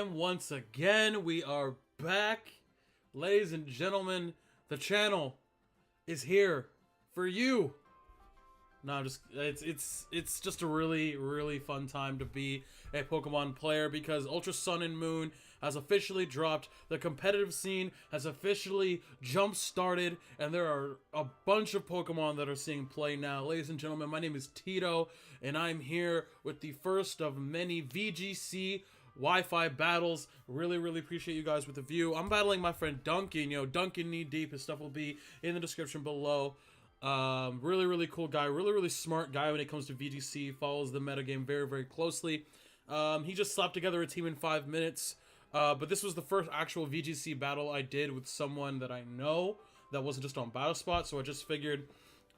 time once again. We are back. Ladies and gentlemen, the channel is here for you. No, it's just a really fun time to be a Pokemon player because Ultra Sun and Moon has officially dropped. The competitive scene has officially jump-started, and there are a bunch of Pokemon that are seeing play now. Ladies and gentlemen, my name is Tito, and I'm here with the first of many VGC Wi-Fi battles. Really appreciate you guys with the view. I'm battling my friend Duncan. DuncanKneedeep. His stuff will be in the description below. Really cool guy, really smart guy when it comes to VGC, follows the metagame very closely. He just slapped together a team in 5 minutes, but this was the first actual VGC battle I did with someone that I know that wasn't just on BattleSpot, so I just figured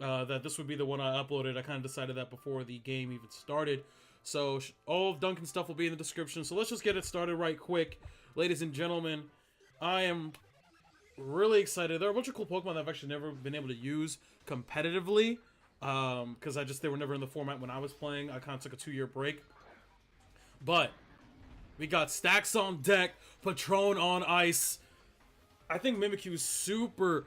that this would be the one I uploaded. I kind of decided that before the game even started. So all of Duncan's stuff will be in the description, so let's just get it started right quick. Ladies and gentlemen, I am really excited. There are a bunch of cool Pokemon that I've actually never been able to use competitively, because they were never in the format when I was playing. I kind of took a 2-year break. But we got Stacks on deck, Patron on ice. I think Mimikyu is super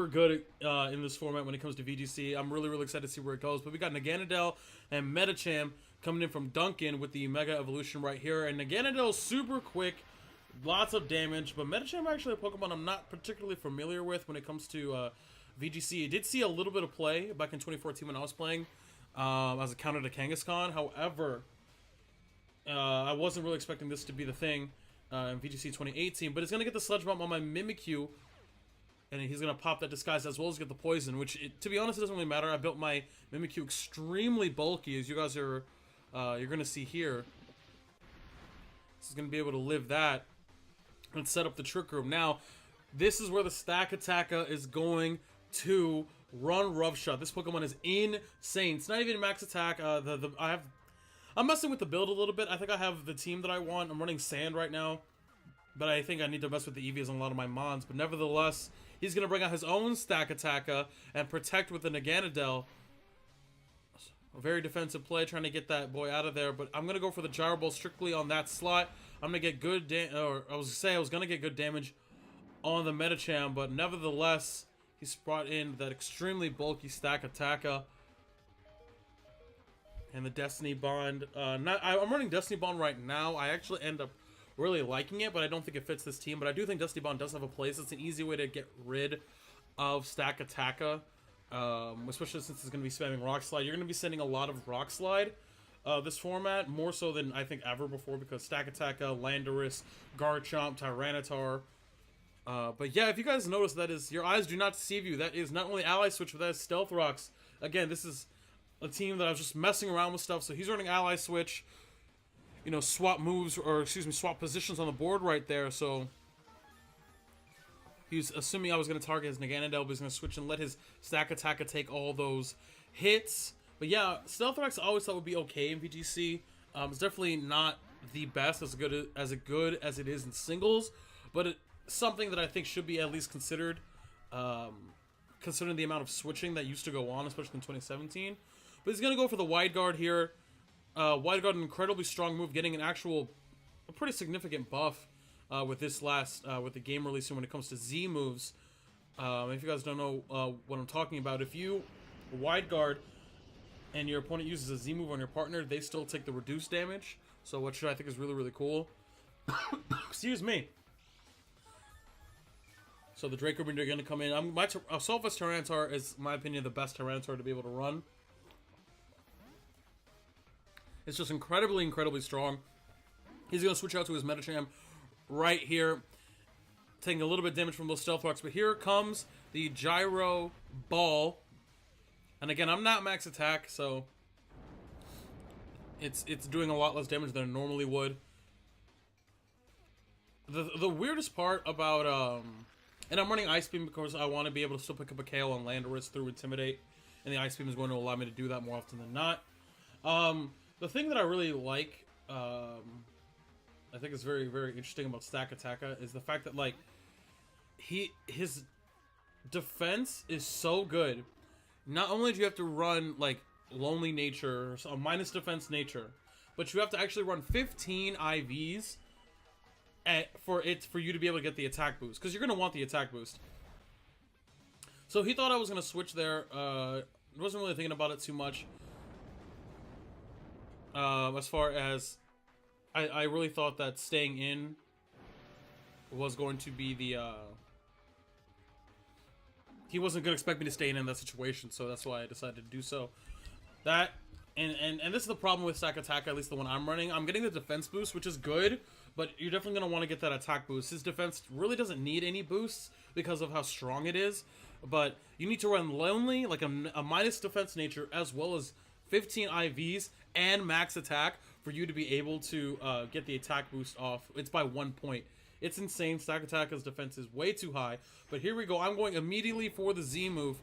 good in this format when it comes to VGC. I'm really excited to see where it goes. But we got Naganadel and Medicham coming in from Duncan with the Mega Evolution right here. And Naganadel is super quick. Lots of damage, but Medicham actually a Pokemon I'm not particularly familiar with when it comes to VGC. I did see a little bit of play back in 2014 when I was playing as a counter to Kangaskhan. However, I wasn't really expecting this to be the thing in VGC 2018, but it's going to get the Sludge Bomb on my Mimikyu, and he's going to pop that Disguise as well as get the Poison, which, to be honest, it doesn't really matter. I built my Mimikyu extremely bulky, as you guys are you're going to see here. This is going to be able to live that and set up the Trick Room. Now, this is where the Stack Attacker is going to run roughshod. This Pokemon is insane. It's not even max attack. I'm messing with the build a little bit. I think I have the team that I want. I'm running Sand right now, but I think I need to mess with the EVs on a lot of my Mons. But nevertheless, he's going to bring out his own Stack Attacker and protect with the Naganadel. A very defensive play, trying to get that boy out of there, but I'm going to go for the Gyro Ball strictly on that slot. I'm going to get good I was going to get good damage on the Medicham, but nevertheless, he's brought in that extremely bulky Stack Attacker. And the Destiny Bond. I'm running Destiny Bond right now. I actually end up really liking it, but I don't think it fits this team. But I do think Destiny Bond does have a place. It's an easy way to get rid of Stack Attacker. Especially since it's going to be spamming Rock Slide. You're going to be sending a lot of Rock Slide this format, more so than I think ever before, because Stack Attacker, Landorus, Garchomp, Tyranitar. But yeah, if you guys notice, that is, your eyes do not deceive you. That is not only Ally Switch, but that is Stealth Rocks. Again, this is a team that I was just messing around with stuff, so he's running Ally Switch, swap moves, or excuse me, swap positions on the board right there, so he's assuming I was going to target his Naganadel, but he's going to switch and let his Stack Attacker take all those hits. But yeah, Stealth Rocks I always thought would be okay in VGC. It's definitely not the best, as good as it is in singles, but it's something that I think should be at least considered, considering the amount of switching that used to go on, especially in 2017. But he's going to go for the Wide Guard here. Wide Guard, an incredibly strong move, getting a pretty significant buff with this with the game release. And when it comes to Z moves, if you guys don't know what I'm talking about, if you Wide Guard and your opponent uses a Z move on your partner, they still take the reduced damage. So which I think is really cool. Excuse me. So the Draco Breeder are going to come in. My Assaultvest Tyranitar is, in my opinion, the best Tyranitar to be able to run. It's just incredibly strong. He's going to switch out to his Medicham right here, taking a little bit of damage from those Stealth Rocks. But here comes the Gyro Ball. And again, I'm not max attack, so it's doing a lot less damage than it normally would. The weirdest part about and I'm running Ice Beam because I want to be able to still pick up a KO on Landorus through Intimidate, and the Ice Beam is going to allow me to do that more often than not. The thing that I really like, I think is very interesting about Stack Attacker is the fact that, like, his defense is so good. Not only do you have to run, like, Lonely Nature, or a minus defense nature, but you have to actually run 15 IVs for you to be able to get the attack boost, because you're gonna want the attack boost. So he thought I was gonna switch there. Wasn't really thinking about it too much. As far as I really thought that staying in was going to be the he wasn't gonna expect me to stay in that situation, so that's why I decided to do so. That and this is the problem with Stack Attack, at least the one I'm running. I'm getting the defense boost, which is good, but you're definitely gonna want to get that attack boost. His defense really doesn't need any boosts because of how strong it is, but you need to run Lonely, like a minus defense nature, as well as 15 IVs and max attack for you to be able to get the attack boost off. It's by 1 point. It's insane. Stack Attack's defense is way too high. But here we go. I'm going immediately for the Z move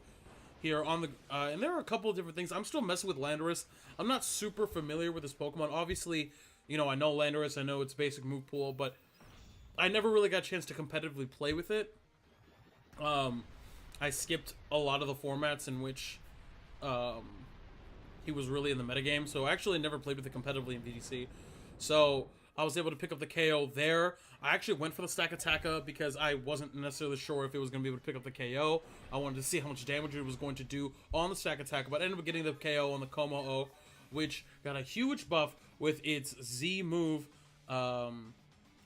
here on the... and there are a couple of different things. I'm still messing with Landorus. I'm not super familiar with this Pokemon. Obviously, you know, I know Landorus. I know its basic move pool, but I never really got a chance to competitively play with it. I skipped a lot of the formats in which he was really in the metagame, so I actually never played with it competitively in VGC. So I was able to pick up the KO there. I actually went for the Stack Attacker because I wasn't necessarily sure if it was going to be able to pick up the KO. I wanted to see how much damage it was going to do on the Stack Attacker, but I ended up getting the KO on the Como-O, which got a huge buff with its Z move on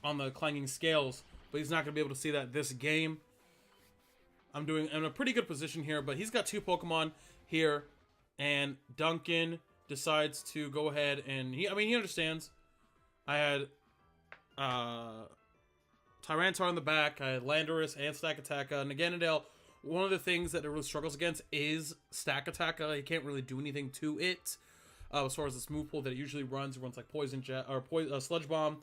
the Clanging Scales, but he's not going to be able to see that this game. I'm in a pretty good position here, but he's got two Pokemon here, and Duncan decides to go ahead and he understands. I had Tyranitar in the back, I had Landorus and Stack Attacker, and Naganadel. One of the things that it really struggles against is Stack Attacker. He can't really do anything to it as far as this move pool that it usually runs. It runs like Poison Jet or Sludge Bomb,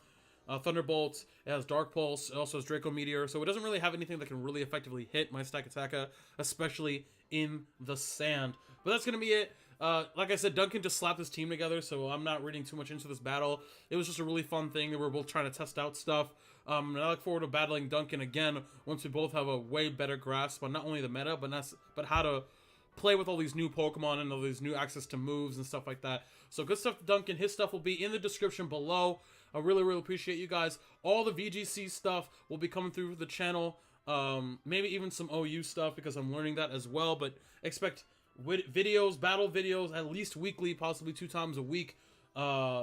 Thunderbolt. It has Dark Pulse. It also has Draco Meteor. So it doesn't really have anything that can really effectively hit my Stack Attacker, especially in the sand. But that's gonna be it. Like I said, Duncan just slapped his team together, so I'm not reading too much into this battle. It was just a really fun thing. We were both trying to test out stuff. And I look forward to battling Duncan again once we both have a way better grasp on not only the meta, but how to play with all these new Pokemon and all these new access to moves and stuff like that. So good stuff to Duncan. His stuff will be in the description below. I really, really appreciate you guys. All the VGC stuff will be coming through the channel. Maybe even some OU stuff because I'm learning that as well. But expect videos, battle videos, at least weekly, possibly 2 times a week,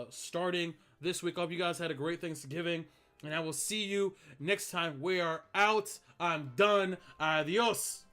starting this week. I hope you guys had a great Thanksgiving, and I will see you next time. We are out. I'm done. Adios.